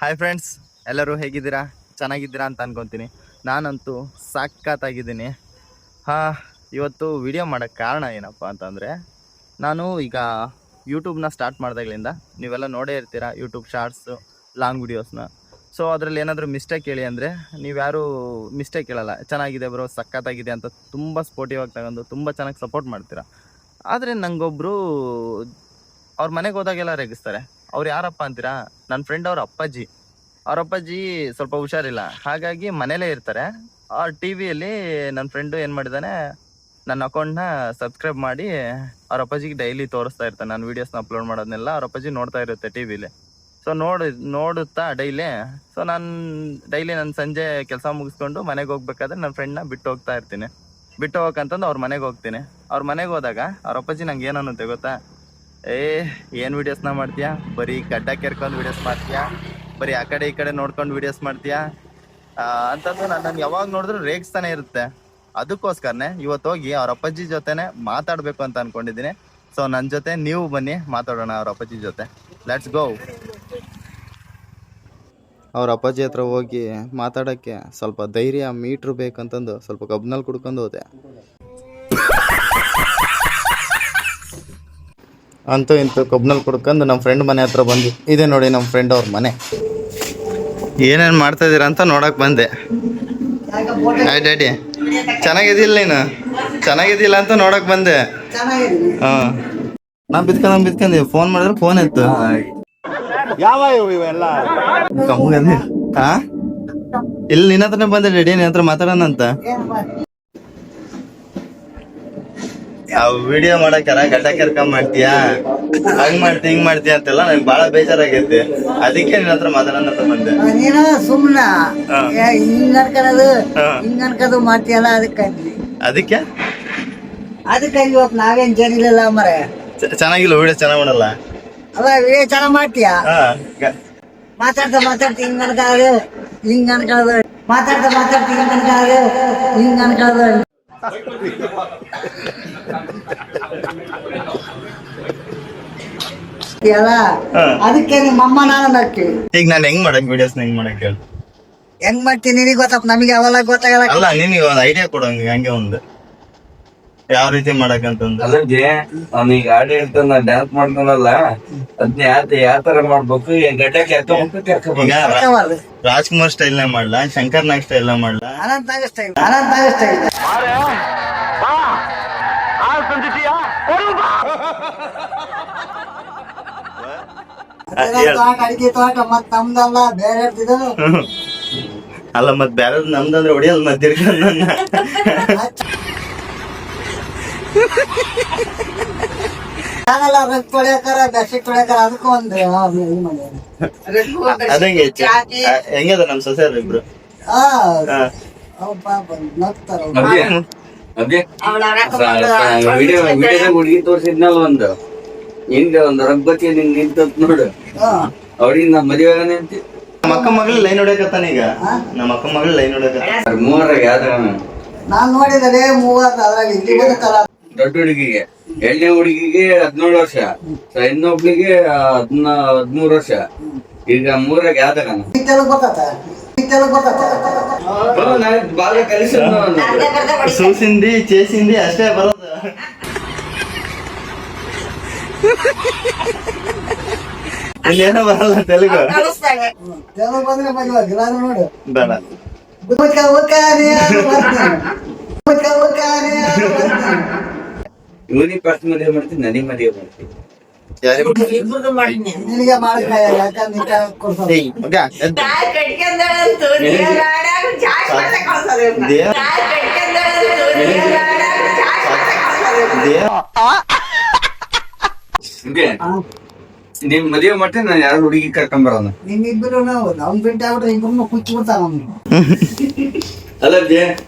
Hi friends, ಎಲ್ಲರೂ ಹೇಗಿದ್ದೀರಾ? ಚೆನ್ನಾಗಿದ್ದೀರಾ ಅಂತ ಅನ್ಕೊತೀನಿ. ನಾನಂತೂ ಸಖತ್ತಾಗಿದ್ದೀನಿ. ಇವತ್ತು ವಿಡಿಯೋ ಮಾಡೋಕ್ಕೆ ಕಾರಣ ಏನಪ್ಪ ಅಂತಂದರೆ, ನಾನು ಈಗ ಯೂಟ್ಯೂಬ್ನ ಸ್ಟಾರ್ಟ್ ಮಾಡಿದಾಗಲಿಂದ ನೀವೆಲ್ಲ ನೋಡೇ ಇರ್ತೀರ ಯೂಟ್ಯೂಬ್ ಶಾರ್ಟ್ಸು, ಲಾಂಗ್ ವಿಡಿಯೋಸ್ನ. ಸೊ ಅದರಲ್ಲಿ ಏನಾದರೂ ಮಿಸ್ಟೇಕ್ ಹೇಳಿ ಅಂದರೆ ನೀವ್ಯಾರೂ ಮಿಸ್ಟೇಕ್ ಹೇಳಲ್ಲ. ಚೆನ್ನಾಗಿದೆ ಬ್ರೋ, ಸಖತ್ತಾಗಿದೆ ಅಂತ ತುಂಬ ಸ್ಪೋರ್ಟಿವ್ ಆಗಿ ತಗೊಂಡು ತುಂಬ ಚೆನ್ನಾಗಿ ಸಪೋರ್ಟ್ ಮಾಡ್ತೀರಾ. ಆದರೆ ನಂಗೊಬ್ಬರು ಅವ್ರ ಮನೆಗೆ ಹೋದಾಗೆಲ್ಲ ರೇಗಿಸ್ತಾರೆ. ಅವ್ರು ಯಾರಪ್ಪ ಅಂತೀರಾ? ನನ್ನ ಫ್ರೆಂಡ್ ಅವ್ರ ಅಪ್ಪಾಜಿ ಸ್ವಲ್ಪ ಹುಷಾರಿಲ್ಲ, ಹಾಗಾಗಿ ಮನೇಲೇ ಇರ್ತಾರೆ. ಆ ಟಿ ವಿಯಲ್ಲಿ ನನ್ನ ಫ್ರೆಂಡು ಏನು ಮಾಡಿದ್ದಾನೆ, ನನ್ನ ಅಕೌಂಟ್ನ ಸಬ್ಸ್ಕ್ರೈಬ್ ಮಾಡಿ ಅವ್ರ ಅಪ್ಪಾಜಿಗೆ ಡೈಲಿ ತೋರಿಸ್ತಾ ಇರ್ತಾನೆ. ನಾನು ವೀಡಿಯೋಸ್ನ ಅಪ್ಲೋಡ್ ಮಾಡೋದನ್ನೆಲ್ಲ ಅವ್ರ ಅಪ್ಪಾಜಿ ನೋಡ್ತಾ ಇರುತ್ತೆ ಟಿ ವಿಲಿ. ಸೊ ನೋಡುತ್ತಾ ಡೈಲಿ. ಸೊ ನಾನು ಡೈಲಿ ನನ್ನ ಸಂಜೆ ಕೆಲಸ ಮುಗಿಸ್ಕೊಂಡು ಮನೆಗೆ ಹೋಗ್ಬೇಕಾದ್ರೆ ನನ್ನ ಫ್ರೆಂಡ್ನ ಬಿಟ್ಟು ಹೋಗ್ತಾ ಇರ್ತೀನಿ. ಬಿಟ್ಟು ಹೋಗಕ್ಕಂತಂದು ಅವ್ರ ಮನೆಗೆ ಹೋಗ್ತೀನಿ. ಅವ್ರ ಮನೆಗೆ ಹೋದಾಗ ಅವ್ರ ಅಪ್ಪಾಜಿ ನಂಗೆ ಏನನ್ನುತ್ತೆ ಗೊತ್ತಾ? ಏನು ವೀಡಿಯೋಸ್ನ ಮಾಡ್ತೀಯಾ? ಬರೀ ಗಡ್ಡ ಕೆರ್ಕೊಂಡು ವೀಡಿಯೋಸ್ ಮಾಡ್ತೀಯಾ? ಬರೀ ಆ ಕಡೆ ಈ ಕಡೆ ನೋಡ್ಕೊಂಡು ವೀಡಿಯೋಸ್ ಮಾಡ್ತೀಯಾ ಅಂತಂದು ನಾನು ಯಾವಾಗ ನೋಡಿದ್ರು ರೇಗಿಸ್ತಾನೆ ಇರುತ್ತೆ. ಅದಕ್ಕೋಸ್ಕರನೇ ಇವತ್ತು ಹೋಗಿ ಅವ್ರ ಅಪ್ಪಾಜಿ ಜೊತೆನೆ ಮಾತಾಡಬೇಕು ಅಂತ ಅನ್ಕೊಂಡಿದ್ದೀನಿ. ಸೊ ನನ್ನ ಜೊತೆ ನೀವು ಬನ್ನಿ, ಮಾತಾಡೋಣ ಅವ್ರ ಅಪ್ಪಾಜಿ ಜೊತೆ. Let's go. ಅವ್ರ ಅಪ್ಪಾಜಿ ಹತ್ರ ಹೋಗಿ ಮಾತಾಡೋಕ್ಕೆ ಸ್ವಲ್ಪ ಧೈರ್ಯ, ಮೀಟ್ರ್ ಬೇಕಂತಂದು ಸ್ವಲ್ಪ ಕಬ್ನಲ್ಲಿ ಕುಡ್ಕೊಂಡು ಹೋದೆ. ಅಂತೂ ಇಂತೂ ಕಬ್ನಲ್ಲಿ ಕುಡ್ಕೊಂಡು ನಮ್ಮ ಫ್ರೆಂಡ್ ಮನೆ ಹತ್ರ ಬಂದು, ಇದೆ ನೋಡಿ ನಮ್ಮ ಫ್ರೆಂಡ್ ಅವ್ರ ಮನೆ. ಏನೇನು ಮಾಡ್ತಾ ಇದ್ದೀರಾ ಅಂತ ನೋಡಕ್ಕೆ ಬಂದೆ. ಹಾಯ್ ಡ್ಯಾಡಿ, ಚೆನ್ನಾಗಿದ್ದಿಲ್ಲ ನೀನು? ಚೆನ್ನಾಗಿದ್ದಿಲ್ಲ ಅಂತ ನೋಡಕ್ಕೆ ಬಂದೆ. ಹಾಂ, ನಾನು ಬಿತ್ಕೊಂಡೆ ಫೋನ್ ಮಾಡಿದ್ರೆ ಫೋನ್ ಎತ್ತು. ಯಾವ ಇವೆಲ್ಲ ಕಮ್ಮಗಂದೆ? ಹಾಂ, ಇಲ್ಲಿ ನಿನ್ನ ಹತ್ರನೇ ಬಂದೆ ಡ್ಯಾಡಿ, ನಿನ್ನ ಹತ್ರ ಮಾತಾಡೋಣ ಅಂತ. ಯಾವ ವಿಡಿಯೋ ಮಾಡಕ್ಕಾರ ಗಡ್ಡ ಕೆರ್ಕೊಂಡ್ ಮಾಡ್ತೀಯಾ, ಹಂಗ್ ಮಾಡ್ತೀಯ ಹಿಂಗ್ ಮಾಡ್ತೀಯ ಅಂತೆಲ್ಲ ನಂಗೆ ಬಾಳ ಬೇಜಾರಾಗೈತಿ. ಅದಕ್ಕೆ ನಿನ್ನ ಹತ್ರ ಮಾತಾಡೋಣ ಅಂತ ಬಂದೆ. ನೀನು ಸುಮ್ಮನ ಹಿಂಗ ಅನ್ಕೋದು ಮಾಡ್ತೀಯಲ್ಲ, ಅದಕ್ಕೆ ಇವತ್ತು ನಾವೇನ್ ಜನಿಲ್ಲ ಮರ. ಚೆನ್ನಾಗಿಲ್ಲ ವಿಡಿಯೋ, ಚೆನ್ನಾಗ್ ಮಾಡಲ್ಲ. ಅಲ್ಲ ವಿಡಿಯೋ ಚೆನ್ನಾಗ್ ಮಾಡ್ತೀಯ. ಮಾತಾಡ್ತಾ ಹಿಂಗ ಅನ್ಕೊಳ್ಳೋದು, ಮಾತಾಡ್ತಾ ಹಿಂಗ ಅನ್ಕೊಳ್ಳೋದು. ಅದಕ್ಕೆ ನಿಮ್ಮ ಅಮ್ಮ ನಾನು ಹಾಕ್ತೀವಿ. ಈಗ ನಾನು ಹೆಂಗ್ ಮಾಡಕ್ ವಿಡಿಯೋಸ್ ಹೆಂಗ್ ಮಾಡಕ್ ಹೇಳಿ? ಹೆಂಗ್ ಮಾಡ್ತೀನಿ ನಿನಗೆ ಗೊತ್ತಪ್ಪ, ನಮಗೆ ಅವೆಲ್ಲ ಗೊತ್ತಾಗಲ್ಲ. ಅಲ್ಲ, ನಿನಗೆ ಒಂದು ಐಡಿಯಾ ಕೊಡು, ಹಂಗೆ ಒಂದು ಯಾವ ರೀತಿ ಮಾಡಕಂತಂದು. ಅಲ್ಲೇ ಅವ್ನೀಗ ಆಡಿ ಇರ್ತಾನ, ನಾ ಡ್ಯಾನ್ಸ್ ಮಾಡ್ತಾನಲ್ಲ, ಅದ್ನ ಯಾವ ತರ ಮಾಡ್ಬೇಕು, ಈಗ ರಾಜ್ಕುಮಾರ್ ಸ್ಟೈಲ್ ನ ಮಾಡ್ಲಾ, ಶಂಕರ್ ನಾಗ್ ಸ್ಟೈಲ್ ನ ಮಾಡ್ಲಾ, ಅನಂತಾಗ ಸ್ಟೈಲ್ ಅಡಿಗೆ ತೋಟ ಮತ್ ನಮ್ದಲ್ಲ ಬೇರೆ. ಅಲ್ಲ ಮತ್ ಬೇರೆ ನಮ್ದಂದ್ರೆ ಹೊಡಿಯಲ್ ಮಧ್ಯ ತೊಳೆಯಕಾರ ಬೆಡ್ಶೀಟ್ ತೊಳೆಯಕಾರ ಅದಕ್ಕೂ ಒಂದು ಅದಂಗೆ ಹೆಂಗದ ನಮ್ ಸೊಸೆಯರ್ ಇಬ್ರು ಹುಡುಗಿ ತೋರ್ಸಿದ್ನಲ್ಲ ಒಂದು ಹಿಂದೆ ಒಂದು ರಬ್ಬತಿ ನಿಂಗ್ ನಿಂತ ನೋಡು, ಅವ್ರಿಗೆ ನಾ ಮದುವೆ ಅಂತ. ನಮ್ಮ ಅಕ್ಕ ಮಗಳು ಲೈನ್ ಹೊಡ್ಯಾಕತ್ತಾನ ಈಗ. ನಮ್ಮ ಅಕ್ಕ ಮಗಳು ಲೈನ್ ಹೊಡ್ಯಾಕತ್ತಾನ. ಮೂವರಾಗ ಯಾವ್ದಾರ ನಾನ್ ನೋಡಿದರೆ 30 ಅದ್ರಾಗ ಇಲ್ಲಿ ಬರುತ್ತಲ್ಲ. ದೊಡ್ಡ ಹುಡುಗಿಗೆ 7ನೇ ಹುಡುಗಿಗೆ 17 ವರ್ಷ, ಇನ್ನೊಬ್ಳಿಗೆ 13 ವರ್ಷ. ಈಗ 3ರಾಗ ಯಾವ್ದಾರ ಬಾಳ ಕಲಿಸ ಸೂಸಿಂದಿ ಚೇಸಿಂದಿ ಅಷ್ಟೇ ಬರೋದು. ಇಲ್ಲೇನೋ ಬರಲ್ಲ ತೆಲುಗು ಬಂದ್ರೆ ಮದುವೆ ನೋಡು ಬೇಡ. ಇವನಿಗೆ ಫಸ್ಟ್ ಮದುವೆ ಮಾಡ್ತೀನಿ, ನನಗೆ ಮದುವೆ ಮಾಡ್ತೀನಿ. ನಿನಗೆ ಮಾಡಕ್ಕ ನಿಮ್ ಮದುವೆ ಮಾಡ್ತೀನಿ, ನಾನು ಯಾರು ಹುಡುಗಿ ಕರ್ಕೊಂಡ್ ಬರೋಣ. ನಿಮ್ಮಿಬ್ಬರು ಅವ್ನ್ ಬಿಟ್ಟು ಆಗ್ಬಿಟ್ರೆ ಇಬ್ಬರು ಕುಚ್ಚಿ ಬಿಡ್ತಾವ. ಅಲ್ಲ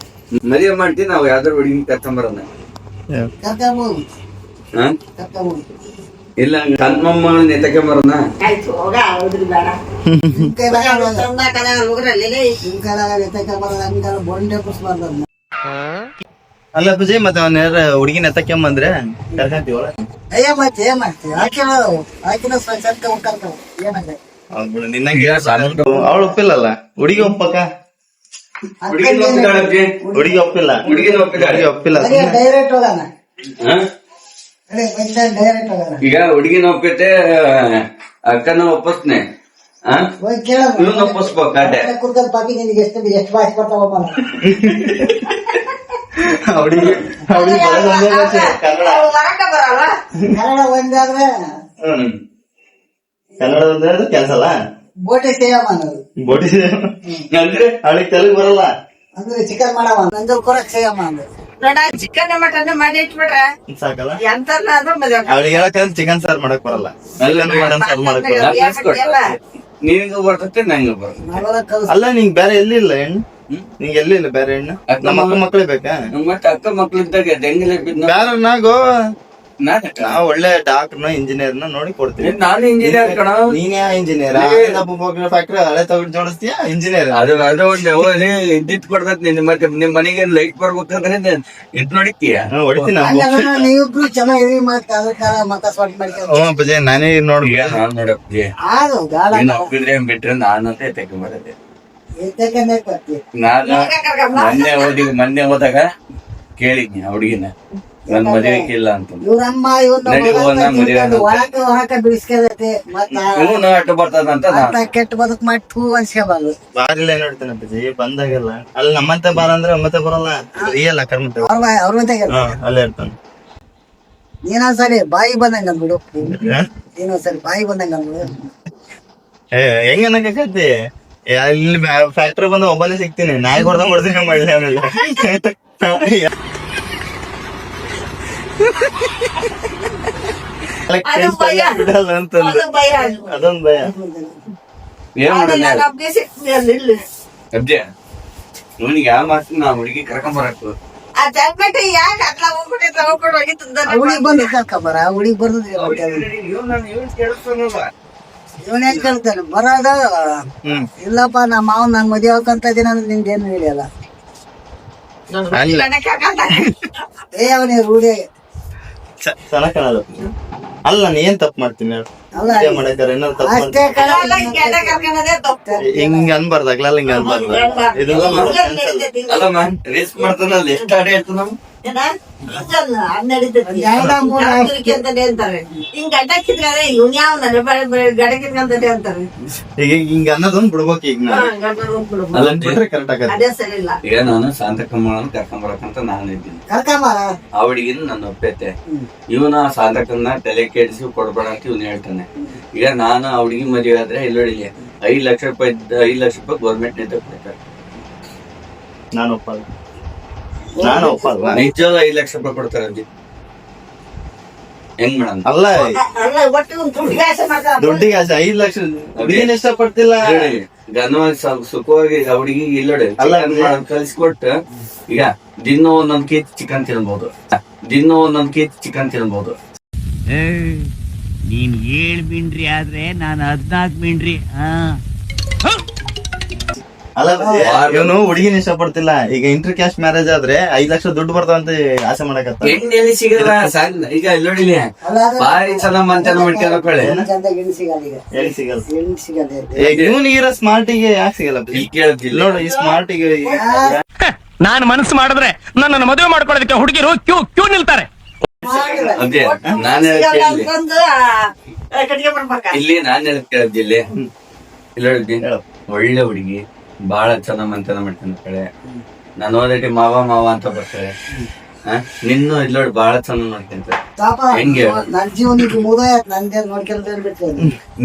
ಮದುವೆ ಮಾಡ್ತೀನಿ, ನಾವು ಯಾವ್ದಾರು ಹುಡುಗಿ ಕರ್ಕೊಂಡ್ ಬರೋಣ. ಇಲ್ಲ ಕನ್ಮಮ್ಮ ನೆತಕ್ಕೆ ಬರೋಣ. ಬೊಂಡೆ ಕುಸ್ಬಾರ್ದ. ಅಲ್ಲ ಪೂಜೆ, ಮತ್ತೆ ಅವನ ಹುಡುಗಿನ ಎತ್ತಕ್ಕೆಂಬಂದ್ರೆ ಕರ್ಕಂತೀವಲ್ಲ? ಅಯ್ಯ ಮತ್ತೆ ಏನ್ ಮಾಡ್ತೀವಿ, ಆಕಿನ ಕರ್ಕೊ ಏನಾಗ ನಿನ್ನಂಗೆ ಅವಳು ಒಪ್ಪಿಲ್ಲಲ್ಲ, ಹುಡುಗಿ ಒಪ್ಪಕ್ಕ, ಹುಡುಗಿ ಒಪ್ಪಿಲ್ಲ, ಹುಡುಗಿ ಒಪ್ಪಿಲ್ಲ. ಡೈರೆಕ್ಟ್ ಹೋಗೋಣ, ಹ? ಡೈರೆಕ್ಟ್ ಹೋಗೋಣ. ಈಗ ಹುಡುಗಿನ ಒಪ್ಪೈತೆ, ಅಕ್ಕನ ಒಪ್ಪಿಸ್ನೆ, ಹೋಗಿ ಕೇಳ ಇವನ್ ಒಪ್ಪಿಸ್ಬೇಕು ಅಡ್ಡೆ. ಕುರ್ಕಲ್ ಪಾಪಿ ನಿನಗೆ ಎಷ್ಟು ಭಾಷೆ ಬರ್ತಾವಪ್ಪ ಹುಡುಗಿ ಕನ್ನಡ ಕನ್ನಡ ಒಂದಾದ್ರೆ ಕನ್ನಡ ಒಂದಾದ್ರೆ ಕ್ಯಾನ್ಸಲ್. ಬೋಟೆ ಸೇವಮ್ಮ ಅನ್ನೋದು, ಬೋಟಿ ಅಂದ್ರೆ ಅವಳಿಗೆ ತೆಲುಗು ಬರಲ್ಲ ಅಂದ್ರೆ ಚಿಕನ್ ಮಾಡವ ನಂದು ಕೊರಕ್ ಸೇವಮ್ಮ ಅಂದ್ರೆ ನೋಡ ಚಿಕನ್ ಮಟನ್ ಮಾಡಿ ಇಟ್ಬಿಟ್ರೆ ಸಾಕಲ್ಲ. ಎಂತಲ್ಲ ಅಂದ್ರೆ ಮದುವೆ ಅವಳಿಗೆ ಹೇಳಕ್ ಚಿಕನ್ ಸಾರ್ ಮಾಡಕ್ ಬರಲ್ಲ, ಮಟನ್ ಸಾರ್ ಮಾಡಕ್ ಬರಲ್ಲ. ನಿನಗೂ ಬರ್ತೈತೆ, ನಂಗೂ ಬರ್ತೈತೆ. ನಾವೆಲ್ಲ ಕಲ್ಸ್ ಅಲ್ಲ ನಿಂಗ್ ಬೇರೆ ಎಲ್ಲಿಲ್ಲ ಹೆಣ್ಣು, ನಿಂಗೆ ಎಲ್ಲಿಲ್ಲ ಬೇರೆ ಹೆಣ್ಣು? ನಮ್ಮ ಅಕ್ಕ ಮಕ್ಳೇ ಬೇಕಾ? ಮತ್ತೆ ಅಕ್ಕ ಮಕ್ಳಿದ್ದಾಗ ಹೆಂಗಿಲ್ಲ ಬಿದ್ದ ಬೇರೆ ನಾಗೋ ನಾನು ಒಳ್ಳೆ ಡಾಕ್ಟರ್ನ ಇಂಜಿನಿಯರ್ನ ನೋಡಿ ಕೊಡ್ತೀನಿ. ನಾನು ಇಂಜಿನಿಯರ್ ಕಣ. ನೀನೇ ಇಂಜಿನಿಯರ್, ಫ್ಯಾಕ್ಟ್ರಿ ಹಳೆ ತಗೊಂಡು ಜೋಡಿಸ್ತೀಯಾ ಇಂಜಿನಿಯರ್? ಅದು ಒಂದು ಇದ್ದಿದ್ ಕೊಡ್ತೈತಿ. ಮತ್ತೆ ನಿಮ್ ಮನೆಗೆ ಲೈಟ್ ಬರ್ಬೇಕಂದ್ರೆ ಇದ್ ನೋಡಿತೀಯ. ಹೊಡಿತೀನಿ. ನೀವಿಬ್ರು ಚೆನ್ನಾಗಿ ಮತ್ತೆ ಅದಕ್ಕಾರ ಮತ ಸ್ವಾಟ್ ಮಾಡ್ಕೊಂಡು ಹ್ಞೂ ಪೂಜೆ ನಾನೇ ನೋಡಿ. ನಾನ್ ನೋಡಪ್ಪ ಆದು ಗಾಳ ನೀನ್ ಒಪ್ಪಿದ್ರೆ ಬಿಟ್ರೆ ನಾನಂತೆ ತೆಗೊಂಬರದೆ. ಎತ್ತಕಂದ್ರೆ ಬರ್ತೀವಿ. ನಾನು ಮೊನ್ನೆ ಹೋದಾಗ ಕೇಳಿದ್ನಿ ಹುಡುಗಿನ, ನನ್ ಮದುವೆಗೆ ಇಲ್ಲ ಅಂತ. ಇವ್ರಮ್ಮ ನಡಿ ಹೋಗೋಣ ಮದುವೆ ಅಂತ. ಹೊರಕ ಬಿಡಿಸ್ಕದೈತಿ ಮತ್ತ ಇವನು ಅಟ್ಟು ಬರ್ತದಂತ ನಾನು ಕೆಟ್ಟ ಬದುಕ್ ಮಾಡಿ ಥೂ ಅನ್ಸ್ಕೋಬಾರ್ದು. ಬಾರಿಲ್ಲ ನೋಡ್ತೇನೆ ಪೂಜೆ ಬಂದಾಗೆಲ್ಲ. ಅಲ್ಲಿ ನಮ್ಮಂತೆ ಬಾರ ಅಂದ್ರೆ ಮತ್ತೆ ಬರಲ್ಲ, ರಿಯಲ್ಲ ಕರ್ಮತೆ ಅವ್ರ ಮತ್ತೆ ಅಲ್ಲೇ ಇರ್ತಾನೆ. ನೀನೊಂದ್ಸರಿ ಬಾಯಿ ಬಂದಂಗ ಅಂದ್ಬಿಡು, ನೀನೊಂದ್ಸರಿ ಬಾಯಿ ಬಂದಂಗ ಅಂದ್ಬಿಡು. ಹೆಂಗ ಅನ್ನಕತ್ತಿ? ಇಲ್ಲಿ ಫ್ಯಾಕ್ಟ್ರಿ ಬಂದ ಒಬ್ಬನೇ ಸಿಗ್ತೀನಿ, ನಾಯಿ ಕೊಡ್ದಂಗ್ ಕೊಡ್ತೀನಿ ಮಾಡಲಿ ಅವನೆಲ್ಲ. ಅದು ಭಯ ಅದೊಂದ್ ಭಯ. ಏನ್ ಮಾಡೋಣ ನಮ್ಗೆ ಸಿಕ್ತಿಲ್ಲ ಇಲ್ಲಿ ಅಬ್ಜೆ. ಇವನಿಗೆ ಯಾವ ಮಾತು ನಾ ಹುಡುಗಿ ಕರ್ಕೊಂಬರಕು. ಆ ಜನ್ಮಟ್ಟೆ ಯಾಕೆ ಅಟ್ಲ ಹೋಗ್ಬಿಟ್ಟೆ ತಗೊಂಡ್ಕೊಂಡು ಹೋಗಿತ್ತು ಹುಡುಗಿ ಬಂದು ಕರ್ಕೊಂಬರ, ಹುಡುಗಿ ಬರ್ದು ಇವನ್ ಹೆಂಗ್ ಕೇಳ್ತಾನೆ ಬರೋದ. ಇಲ್ಲಪ್ಪ ನಮ್ಮ ಮಾವ್ ನನ್ ಮದುವೆ ಹಾಕಂತ ಇದೀನಿ ಅಂದ್ರೆ ನಿಂಗೇನು ಹೇಳಿಯಲ್ಲ. ಏ ಅವನೇ ರೂಢಿ ಚೆನ್ನಾಗ್ ಕಾಣಲ್ಲ. ಅಲ್ಲ ನಾನು ಏನ್ ತಪ್ಪು ಮಾಡ್ತೀನಿ ಹೇಳು? ಮಾಡಕ್ಕಾರ ಇನ್ನೊಂದು ತಪ್ಪು ಅಷ್ಟೇ ಕಣ. ಕರ್ಕೊಂಡದೇ ತಪ್ಪು. ಹಿಂಗ ಅನ್ಬಾರ್ದಾಗ್ಲ, ಹಿಂಗ ಅನ್ಬಾರ್ದ. ಇದೆಲ್ಲ ಅಲ್ಲಮ್ಮ ರೇಸ್ ಮಾಡ್ತಾನಲ್ಲ, ಎಷ್ಟು ಅಡಿ ಇರ್ತದ ನಮ್ ಏನ? ಅದಲ್ಲ, ಅದ್ ನಡೀತೈತಿ. ಅಂತಾನೆ ಅಂತಾರೆ. ಹಿಂಗ್ ಗಡ್ಡ ಕಿತ್ಕೊಂಡ್ರೆ ಇವ್ನ್ ಯಾವ ಗಡ್ಡ ಕಿತ್ಕೊಂತಾನೆ ಅಂತಾರೆ. ಈಗ ಹಿಂಗ ಅನ್ನೋದೊಂದ್ ಬಿಡ್ಬೇಕು. ಈಗ ನಾನು ಬಿಟ್ರೆ ಕರೆಕ್ಟ್ ಆಗತ್ತೆ. ಅದೇ ಸರಿ ಇಲ್ಲ. ಈಗ ನಾನು ಶಾಂತಕಮ್ಮನ ಕರ್ಕೊಂಬರಕಂತ ನಾನು ಇದ್ದೀನಿ. ಕರ್ಕೊಂಬರ ಆ ಹುಡುಗಿನ ನಾನು ಒಪ್ಪೈತೆ. ಇವನ ಶಾಂತಕನ್ನ ತಲೆ ಕೆಡಿಸಿ ಕೊಡ್ಬೇಡ ಅಂತ ಇವ್ನು ಹೇಳ್ತಾನೆ. ಈಗ ನಾನು ಆ ಹುಡುಗಿ ಮದುವೆ ಆದ್ರೆ ಇಲ್ಲೊಡಿಗೆ 5 ಲಕ್ಷ ರೂಪಾಯಿ 5 ಲಕ್ಷ ರೂಪಾಯಿ ಗೌರ್ಮೆಂಟ್ ನಿಂದ ಕೊಡ್ತಾರೆ. ನಾನು ಒಪ್ಪಲ್ಲ, ನಾನು ಒಪ್ಪಲ್ಲ. ನಿಜವಾದ 5 ಲಕ್ಷ ರೂಪಾಯಿ ಕೊಡ್ತಾರೆ ಅಜ್ಜಿ. ಹೆಂಗ್ ಮೇಡಮ್? ಅಲ್ಲ ಅಲ್ಲ ಒಟ್ಟು ದುಡ್ಡಿಗೆ ಆಸೆ ಮಾಡ್ತಾರೆ. ದುಡ್ಡಿಗೆ ಆಸೆ 5 ಲಕ್ಷ ಹುಡುಗಿನ ಇಷ್ಟಪಡ್ತಿಲ್ಲ. ಗನವಾಗಿ ಸುಖವಾಗಿ ಆ ಹುಡುಗಿ ಇಲ್ಲೋಡೆ ಅಲ್ಲ ಕಲಿಸ್ಕೊಟ್ಟು ಈಗ ದಿನ ಒಂದೊಂದ್ ಕೆಜಿ ಚಿಕನ್ ತಿನ್ಬಹುದು, ದಿನ ಒಂದೊಂದ್ ಕೆಜಿ ಚಿಕನ್ ತಿನ್ಬಹುದು. ನೀನ್ 7 ಮಿಂಡ್ರಿ ಆದ್ರೆ ನಾನು 14 ಮಿಂಡ್ರಿ. ಅಲ್ಲ ಇವನು ಹುಡುಗಿನ ಇಷ್ಟಪಡ್ತಿಲ್ಲ. ಈಗ ಇಂಟರ್ ಕ್ಯಾಸ್ಟ್ ಮ್ಯಾರೇಜ್ ಆದ್ರೆ 5 ಲಕ್ಷ ದುಡ್ಡು ಬರ್ತಾವಂತ ಆಸೆ ಮಾಡಕತ್ತ. ಎಣ್ಣೆಲ್ಲಿ ಸಿಗಲ್ಲ ಈಗ ಇಲ್ಲೋಡಿಲಿ ಬಾರಿ ಚೆನ್ನಾಗ್ ಮಂಚನ ಮಾಡ್ಕೊಳ್ಳೆ. ಚಂದ ಗಿಣಿ ಸಿಗಲ್ಲ ಈಗ, ಎಲ್ಲಿ ಸಿಗಲ್ಲ. ಗಿಣಿ ಸಿಗಲ್ಲ. ಇವನಿಗಿರೋ ಸ್ಮಾರ್ಟಿಗೆ ಯಾಕೆ ಸಿಗಲ್ಲ? ಇಲ್ಲಿ ಕೇಳ್ತಿಲ್ಲ ನೋಡು ಈ ಸ್ಮಾರ್ಟಿಗೆ. ನಾನು ಮನಸ್ಸು ಮಾಡಿದ್ರೆ ನನ್ನನ್ನು ಮದುವೆ ಮಾಡ್ಕೊಳ್ಳೋದಕ್ಕೆ ಹುಡುಗಿರು ಕ್ಯೂ ನಿಲ್ತಾರೆ. ಅದೇ ನಾನು ಕೇಳಿ ಅಂತಂದು ಕಟ್ಗೆ ಬರ್ಬೇಕ. ಇಲ್ಲಿ ನಾನು ಹೇಳಕ್ ಕೇಳಿದ್ದಿಲ್ಲಿ ಇಲ್ಲ ಒಳ್ಳೆ ಹುಡುಗಿ ಬಾಳ ಚೆನ್ನಾಗ್ ಮಂಚನ ಮಾಡ್ಕೊಂಡ್ರೆ ನಾನು ಓದಟಿ ಮಾವ ಮಾವ ಅಂತ ಬರ್ತಾರೆ. ನಿನ್ನೂ ಇಲ್ಲೋಡ್ ಬಾಳ ಚೆನ್ನಾಗ್ ನೋಡ್ಕೊಂತಾರೆ. ಪಾಪ ಹೆಂಗೆ? ನನ್ ಜೀವನಿಗೆ ಮುಗೋಯತ್ ನಂದೇ ನೋಡ್ಕೊಂತ ಬಿಟ್ಟು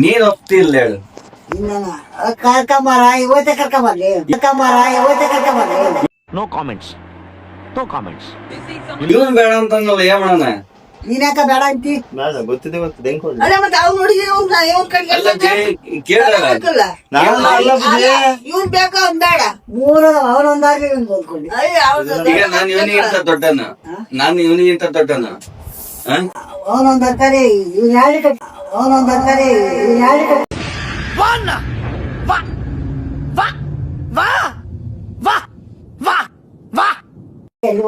ನೀನ್ ಒಪ್ತಿಲ್ಲ ಹೇಳು. ಕರ್ಕೊಂಬರ ಇವತ್ತೇ ಕರ್ಕೊಂಬರ್ಲಿ, ನೋ ಕಾಮೆಂಟ್ಸ್, ನೋ ಕಾಮೆಂಟ್ಸ್. ಇವನ್ ಬೇಡ ಅಂತಂದಲ್ಲ ಏನ್ ಮಾಡೋಣ? ನೀನ್ ಯಾಕ ಬೇಡ ಅಂತಿ? ಗೊತ್ತಿದೆ ಗೊತ್ತಿದೆ ಹೆಂಗ್ ಕೊಡ್ಲಿ? ಅಲ್ಲ ಮತ್ತೆ ಅವ್ನು ಹುಡುಗಿ ಇವ್ನ್ ಕಟ್ಗೆ ಅಲ್ಲ ಕೇಳಲ್ಲ ಇವ್ನ್ ಬೇಕಾ ಅವ್ನ್ ಬೇಡ. ಮೂರು ಅವನೊಂದಾಗ್ಲಿ ಓದ್ಕೊಂಡಿ. ಅಯ್ಯ ಅವ್ನು ಈಗ ನಾನು ಇವನಿಗಿಂತ ದೊಡ್ಡನ, ನಾನು ಇವನಿಗಿಂತ ದೊಡ್ಡನ. ಅವನೊಂದ್ ತರಕಾರಿ ಇವ್ನ ಯಾಳಿ ಕಟ್ಟಿ, ಅವನೊಂದ್ ತರಕಾರಿ ಇವ್ನ ಯಾಳಿ ಕಟ್ಟಿ.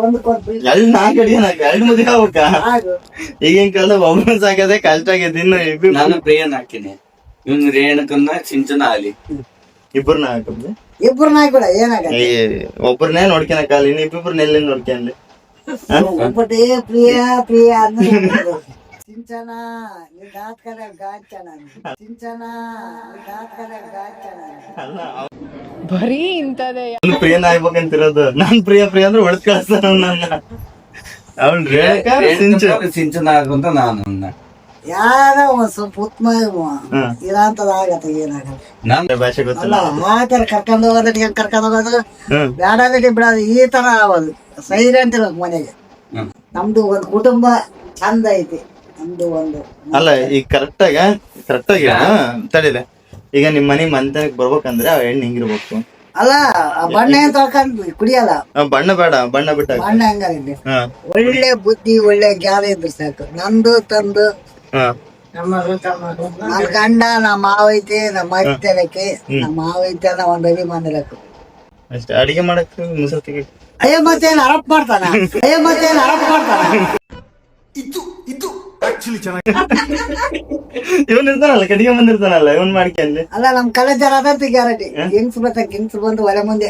ಒಂದು ಕೊಟ್ಟು ಅಲ್ಲಿ 4 ಅಡಿ 2 ಮದುವೆ ಆಗ್ಬೇಕ? ಈಗಿನ ಕಾಲ ಒಬ್ಬನ ಸಾಕದೆ ಕಷ್ಟ ಆಗೈತಿ. ಇನ್ನು ನಾನು ಪ್ರಿಯನ್ ಹಾಕಿನಿ. ಇವನ್ ರೇಣುಕನ್ನ ಸಿಂಚನ ಆಲಿ. ಇಬ್ಬರನ್ನ ಹಾಕಬ್ಲಿ ಇಬ್ರು ನಾಯ್ಕೊಡ ಏನಾಗತ್ತೆ ಒಬ್ಬರನ್ನೇ ನೋಡ್ಕೊಳಕಾಲ ಇನ್ನು ಇಬ್ಬಿಬ್ರನ್ನ ಎಲ್ಲಿ ನೋಡ್ಕೊಂಡ್ಲಿ ಒಬ್ಬಟೇ ಪ್ರಿಯ ಪ್ರಿಯ ಅನ್ನೋದು. ಸಿಂಚನ ನಿಧಾತ್ ಕಡೆ ಗಾಚನ ಸಿಂಚನ ನಿಧಾತ್ ಕಡೆ ಗಾಚನ ಅವ್ನು ಪ್ರಿಯನ ಆಗ್ಬೇಕಂತಿರೋದು. ನಾನ್ ಪ್ರಿಯ ಅಂದ್ರೆ ಒಳದ್ ಕಳಿಸ್ತಾನ ನನ್ನ. ಅವ್ನ್ ರೇಣುಕಾ ಸಿಂಚು ಸಿಂಚನ ಆಗುಂತ ನಾನು ಅನ್ನ. ಯಾರ ಒಂದ್ ಸ್ವಲ್ಪ ಉತ್ತಮ ಇರಂತದ ಆಗತ್ತೆ ಏನಾಗಲ್ಲ. ನಾನ್ ಭಾಷೆ ಅಲ್ಲ ಗೊತ್ತಿಲ್ಲ. ಮಾತಾಡ ಕರ್ಕೊಂಡ್ ಹೋಗೋದ್ ಹೆಂಗ್ ಕರ್ಕೊಂಡ್ ಹೋಗೋದು ಹ್ಮ್ ಬೇಡ ಬಿಡೋದು ಈ ತರ ಆಗೋದು. ಸೈಲೆಂಟ್ ಇರೋದು ಮನೆಗೆ. ಹ್ಮ್. ನಮ್ದು ಒಂದ್ ಕುಟುಂಬ ಚಂದ ಐತಿ. ನಮ್ದು ಒಂದು ಅಲ್ಲ ಈಗ ಕರೆಕ್ಟಾಗಿ ತಡಿಲೆ. ಈಗ ನಿಮ್ ಮನಿ ಮಂತನಕ್ ಬರ್ಬೇಕಂದ್ರೆ ಆ ಹೆಣ್ಣು ಹಿಂಗಿರ್ಬೇಕು. ಅಲ್ಲ ಆ ಬಣ್ಣ ಏನ್ ತೊಳ್ಕೊಂಡ್ ಕುಡಿಯಲ್ಲ. ಬಣ್ಣ ಬೇಡ, ಬಣ್ಣ ಬಿಟ್ಟ. ಬಣ್ಣ ಹೆಂಗಾಗಿದೆ ಹಾ ಒಳ್ಳೆ ಬುದ್ಧಿ ಒಳ್ಳೆ ಜ್ಞಾನ ಇದ್ರೆ ಸಾಕು. ನಂದು ತಂದು ಹಾ ನನ್ನ ಗಂಡ ನಮ್ಮ ಮಾವ ಐತಿ, ನಮ್ಮ ಅತ್ತೆಲಕ್ಕೆ ನಮ್ಮ ಮಾವ ಐತಿ ಅನ್ನೋ ಒಂದ್ ಅಭಿಮಾನ ಇರಬೇಕು ಅಷ್ಟೇ. ಅಡಿಗೆ ಮಾಡಕ್ ಮುಸಲ್ ತೆಗಿ. ಅಯ್ಯ ಮತ್ತೇನ್ ಅರಪ್ ಮಾಡ್ತಾನ ಇವನ್ ಇರ್ತಾನಲ್ಲ, ಕಡಿಗೆ ಬಂದಿರ್ತಾನಲ್ಲ, ಇವನ್ ಮಾಡ್ಕೊಂಡ್ಲಿ. ಅಲ್ಲ ನಮ್ ಕಲೆಜರ್ ಅದಂತ ಗ್ಯಾರಂಟಿ. ಹೆಂಗ್ಸ್ ಬರ್ತಾನೆ, ಹೆಂಗ್ಸ್ ಬಂದು ಒಲೆ ಮುಂದೆ